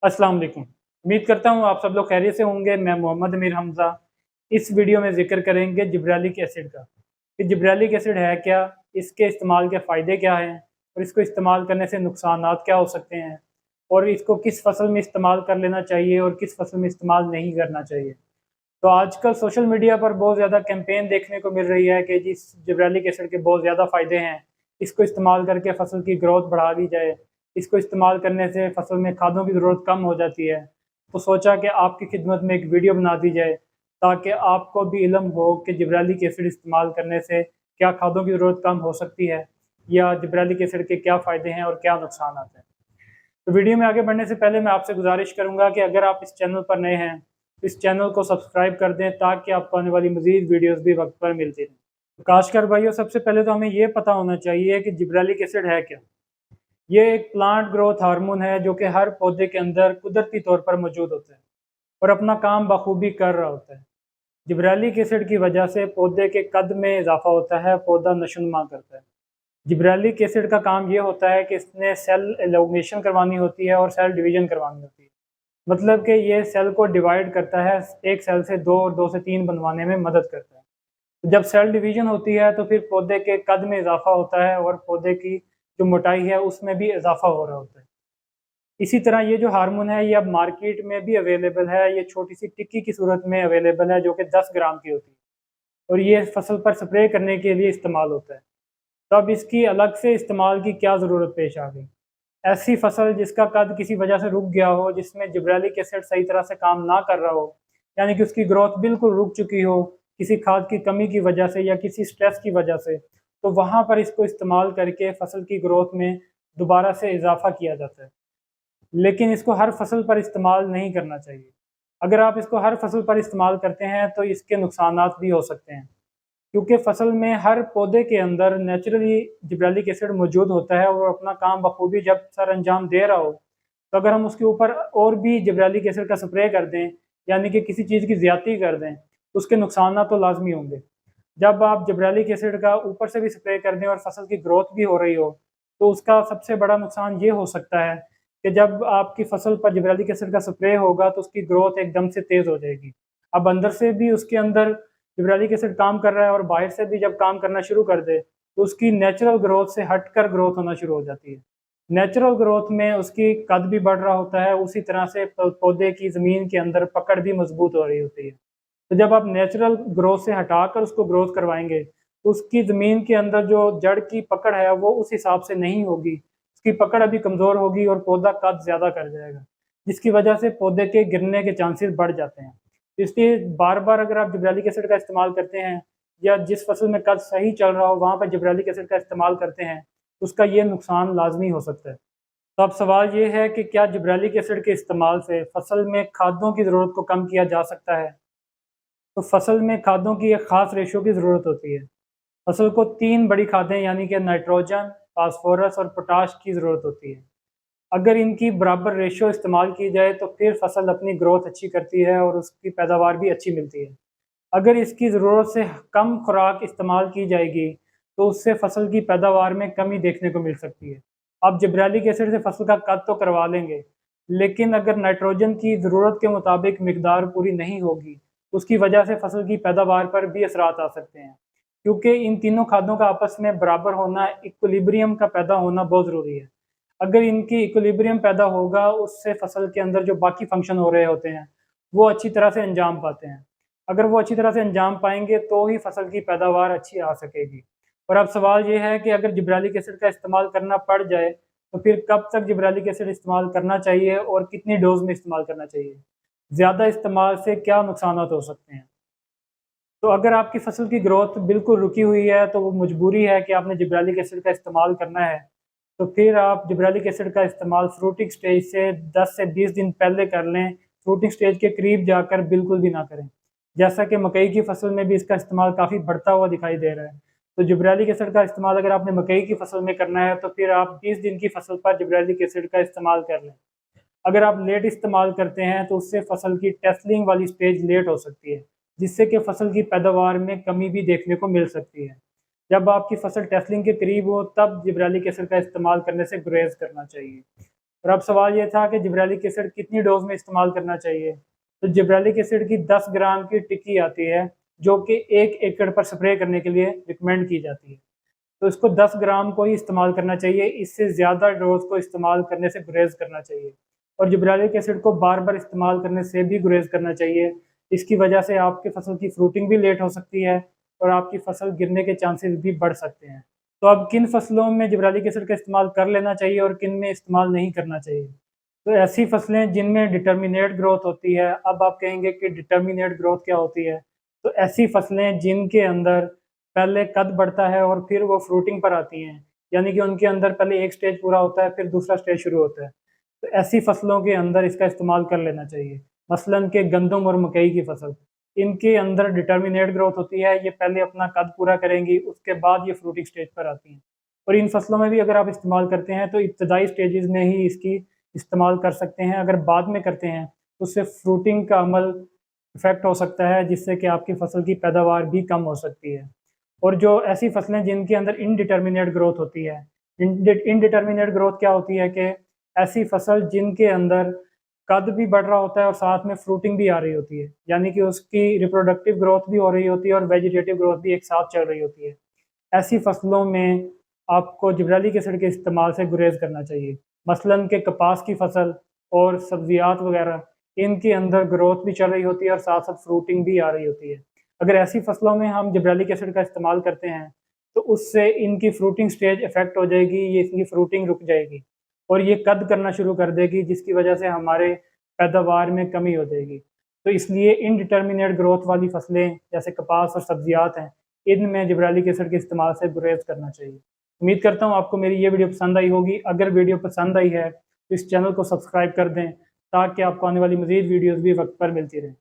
अस्सलाम वालेकुम। उम्मीद करता हूँ आप सब लोग खैरियत से होंगे। मैं मोहम्मद अमीर हमज़ा। इस वीडियो में ज़िक्र करेंगे जिब्रेलिक एसिड का कि जिब्रेलिक एसिड है क्या, इसके इस्तेमाल के फ़ायदे क्या हैं और इसको इस्तेमाल करने से नुकसानात क्या हो सकते हैं और इसको किस फसल में इस्तेमाल कर लेना चाहिए और किस फसल में इस्तेमाल नहीं करना चाहिए। तो आजकल सोशल मीडिया पर बहुत ज़्यादा कैंपेन देखने को मिल रही है कि जिस जिब्रेलिक एसिड के बहुत ज़्यादा फ़ायदे हैं, इसको इस्तेमाल करके फसल की ग्रोथ बढ़ा दी जाए। इसको इस्तेमाल करने से फसल में खादों की ज़रूरत कम हो जाती है। तो सोचा कि आपकी खिदमत में एक वीडियो बना दी जाए ताकि आपको भी इल्म हो कि जिब्रेलिक एसिड इस्तेमाल करने से क्या खादों की ज़रूरत कम हो सकती है या जिब्रेलिक एसिड के क्या फ़ायदे हैं और क्या नुकसान आते हैं। तो वीडियो में आगे बढ़ने से पहले मैं आपसे गुजारिश करूँगा कि अगर आप इस चैनल पर नए हैं, तो इस चैनल को सब्सक्राइब कर दें ताकि आपको आने वाली मज़ीद वीडियोज़ भी वक्त पर मिलती रहें। तो काश्तकार भाइयों, सबसे पहले तो हमें ये पता होना चाहिए कि जिब्रेलिक एसिड है क्या। ये एक प्लांट ग्रोथ हार्मोन है जो कि हर पौधे के अंदर कुदरती तौर पर मौजूद होता है और अपना काम बखूबी कर रहा होता है। जिब्रेलिक एसिड की वजह से पौधे के कद में इजाफा होता है, पौधा नशोनुमा करता है। जिब्रेलिक एसिड का काम ये होता है कि इसने सेल एलोंगेशन करवानी होती है और सेल डिवीजन करवानी होती है। मतलब कि ये सेल को डिवाइड करता है, एक सेल से दो और दो से तीन बनवाने में मदद करता है। तो जब सेल डिवीजन होती है तो फिर पौधे के कद में इजाफा होता है और पौधे की जो मोटाई है उसमें भी इजाफा हो रहा होता है। इसी तरह ये जो हार्मोन है ये अब मार्केट में भी अवेलेबल है। ये छोटी सी टिक्की की सूरत में अवेलेबल है जो कि 10 ग्राम की होती है और ये फसल पर स्प्रे करने के लिए इस्तेमाल होता है। तो अब इसकी अलग से इस्तेमाल की क्या ज़रूरत पेश आ गई? ऐसी फसल जिसका कद किसी वजह से रुक गया हो, जिसमें जिब्रेलिक एसिड सही तरह से काम ना कर रहा हो, यानी कि उसकी ग्रोथ बिल्कुल रुक चुकी हो, किसी खाद की कमी की वजह से या किसी स्ट्रेस की वजह से, तो वहाँ पर इसको इस्तेमाल करके फसल की ग्रोथ में दोबारा से इजाफ़ा किया जाता है। लेकिन इसको हर फसल पर इस्तेमाल नहीं करना चाहिए। अगर आप इसको हर फसल पर इस्तेमाल करते हैं तो इसके नुकसानात भी हो सकते हैं। क्योंकि फसल में हर पौधे के अंदर नेचुरली जिब्रेलिक एसिड मौजूद होता है और अपना काम बखूबी जब सर अंजाम दे रहा हो, तो अगर हम उसके ऊपर और भी जिब्रेलिक एसिड का स्प्रे कर दें, यानी कि किसी चीज़ की ज़्यादती कर दें, तो उसके नुकसान तो लाज़मी होंगे। जब आप जिब्रेलिक एसिड का ऊपर से भी स्प्रे कर दें और फसल की ग्रोथ भी हो रही हो, तो उसका सबसे बड़ा नुकसान ये हो सकता है कि जब आपकी फसल पर जिब्रेलिक एसिड का स्प्रे होगा तो उसकी ग्रोथ एकदम से तेज़ हो जाएगी। अब अंदर से भी उसके अंदर जिब्रेलिक एसिड काम कर रहा है और बाहर से भी जब काम करना शुरू कर दे, तो उसकी नेचुरल ग्रोथ से हटकर ग्रोथ होना शुरू हो जाती है। नेचुरल ग्रोथ में उसकी कद भी बढ़ रहा होता है, उसी तरह से पौधे की ज़मीन के अंदर पकड़ भी मज़बूत हो रही होती है। तो जब आप नेचुरल ग्रोथ से हटाकर उसको ग्रोथ करवाएँगे, तो उसकी ज़मीन के अंदर जो जड़ की पकड़ है, वो उस हिसाब से नहीं होगी। उसकी पकड़ अभी कमज़ोर होगी और पौधा कद ज़्यादा कर जाएगा, जिसकी वजह से पौधे के गिरने के चांसेस बढ़ जाते हैं। इसलिए बार-बार अगर आप जिब्रेलिक एसिड का इस्तेमाल करते हैं या जिस फसल में कद सही चल रहा हो, वहाँ पर जिब्रेलिक एसिड का इस्तेमाल करते हैं, तो उसका ये नुकसान लाज़मी हो सकता है। तो अब सवाल ये है कि क्या जिब्रेलिक एसिड के इस्तेमाल से फसल में खादों की ज़रूरत को कम किया जा सकता है? तो फसल में खादों की एक ख़ास रेशियो की ज़रूरत होती है। फसल को 3 बड़ी खादें यानी कि नाइट्रोजन, फास्फोरस और पोटाश की ज़रूरत होती है। अगर इनकी बराबर रेशियो इस्तेमाल की जाए तो फिर फसल अपनी ग्रोथ अच्छी करती है और उसकी पैदावार भी अच्छी मिलती है। अगर इसकी ज़रूरत से कम खुराक इस्तेमाल की जाएगी, तो उससे फसल की पैदावार में कमी देखने को मिल सकती है। आप जिब्रेलिक एसिड से फसल का कद तो करवा लेंगे, लेकिन अगर नाइट्रोजन की ज़रूरत के मुताबिक मिकदार पूरी नहीं होगी, उसकी वजह से फसल की पैदावार पर भी असरात आ सकते हैं। क्योंकि इन तीनों खादों का आपस में बराबर होना, इक्विलिब्रियम का पैदा होना बहुत ज़रूरी है। अगर इनकी इक्विलिब्रियम पैदा होगा, उससे फसल के अंदर जो बाकी फंक्शन हो रहे होते हैं, वो अच्छी तरह से अंजाम पाते हैं। अगर वो अच्छी तरह से अंजाम पाएँगे तो ही फसल की पैदावार अच्छी आ सकेगी। और अब सवाल ये है कि अगर जिब्रेलिक एसिड का इस्तेमाल करना पड़ जाए, तो फिर कब तक जिब्रेलिक एसिड इस्तेमाल करना चाहिए और कितनी डोज़ में इस्तेमाल करना चाहिए? ज़्यादा इस्तेमाल से क्या नुकसानात हो सकते हैं? तो अगर आपकी फसल की ग्रोथ बिल्कुल रुकी हुई है, तो वो मजबूरी है कि आपने जिब्रेलिक एसिड का इस्तेमाल करना है। तो फिर आप जिब्रेलिक एसिड का इस्तेमाल फ्रूटिंग स्टेज से 10 से 20 दिन पहले कर लें, फ्रूटिंग स्टेज के करीब जाकर बिल्कुल भी ना करें। जैसा कि मकई की फसल में भी इसका इस्तेमाल काफ़ी बढ़ता हुआ दिखाई दे रहा है। तो जिब्रेलिक एसिड का इस्तेमाल अगर आपने मकई की फसल में करना है, तो फिर आप 20 दिन की फसल पर जिब्रेलिक एसिड का इस्तेमाल कर लें। अगर आप लेट इस्तेमाल करते हैं तो उससे फसल की टेस्लिंग वाली स्टेज लेट हो सकती है, जिससे कि फसल की पैदावार में कमी भी देखने को मिल सकती है। जब आपकी फसल टेस्लिंग के करीब हो तब जिब्रेलिक एसिड का इस्तेमाल करने से गुरेज करना चाहिए। और अब सवाल ये था कि जिब्रेलिक एसिड कितनी डोज में इस्तेमाल करना चाहिए। तो जिब्रेलिक एसिड की 10 ग्राम की टिक्की आती है जो कि 1 एकड़ पर स्प्रे करने के लिए रिकमेंड की जाती है। तो इसको 10 ग्राम को ही इस्तेमाल करना चाहिए, इससे ज़्यादा डोज को इस्तेमाल करने से गुरेज करना चाहिए। और जिब्रेलिक एसिड को बार बार इस्तेमाल करने से भी गुरेज करना चाहिए। इसकी वजह से आपकी फसल की फ्रूटिंग भी लेट हो सकती है और आपकी फसल गिरने के चांसेस भी बढ़ सकते हैं। तो अब किन फसलों में जिब्रेलिक एसिड का इस्तेमाल कर लेना चाहिए और किन में इस्तेमाल नहीं करना चाहिए। तो ऐसी फसलें जिनमें डिटर्मिनेट ग्रोथ होती है। अब आप कहेंगे कि डिटर्मिनेट ग्रोथ क्या होती है। तो ऐसी फसलें जिनके अंदर पहले कद बढ़ता है और फिर वो फ्रूटिंग पर आती हैं, यानी कि उनके अंदर पहले एक स्टेज पूरा होता है फिर दूसरा स्टेज शुरू होता है। तो ऐसी फसलों के अंदर इसका इस्तेमाल कर लेना चाहिए। मसलन के गंदम और मकई की फसल, इनके अंदर डिटर्मिनेट ग्रोथ होती है, ये पहले अपना कद पूरा करेंगी उसके बाद ये फ्रूटिंग स्टेज पर आती हैं। और इन फसलों में भी अगर आप इस्तेमाल करते हैं तो इब्तदाई स्टेजेस में ही इसकी इस्तेमाल कर सकते हैं। अगर बाद में करते हैं तो उससे फ्रूटिंग का अमल इफेक्ट हो सकता है, जिससे कि आपकी फसल की पैदावार भी कम हो सकती है। और जो ऐसी फसलें जिनके अंदर इनडिटर्मिनेट ग्रोथ होती है, इनडिटर्मिनेट ग्रोथ क्या होती है कि ऐसी फसल जिनके अंदर कद भी बढ़ रहा होता है और साथ में फ्रूटिंग भी आ रही होती है, यानी कि उसकी रिप्रोडक्टिव ग्रोथ भी हो रही होती है और वेजिटेटिव ग्रोथ भी एक साथ चल रही होती है। ऐसी फसलों में आपको जिब्रेलिक एसिड के इस्तेमाल से गुरेज करना चाहिए। मसलन के कपास की फसल और सब्जियात वगैरह, इनके अंदर ग्रोथ भी चल रही होती है और साथ साथ फ्रूटिंग भी आ रही होती है। अगर ऐसी फसलों में हम जिब्रेलिक एसिड का इस्तेमाल करते हैं तो उससे इनकी फ्रूटिंग स्टेज इफेक्ट हो जाएगी, ये इनकी फ्रूटिंग रुक जाएगी और ये कद करना शुरू कर देगी, जिसकी वजह से हमारे पैदावार में कमी हो जाएगी। तो इसलिए इनडिटर्मिनेट ग्रोथ वाली फसलें जैसे कपास और सब्जियात हैं, इनमें जिब्रेलिक एसिड के इस्तेमाल से गुरेज करना चाहिए। उम्मीद करता हूँ आपको मेरी ये वीडियो पसंद आई होगी। अगर वीडियो पसंद आई है तो इस चैनल को सब्सक्राइब कर दें ताकि आपको आने वाली मज़ीद वीडियोज़ भी वक्त पर मिलती रहें।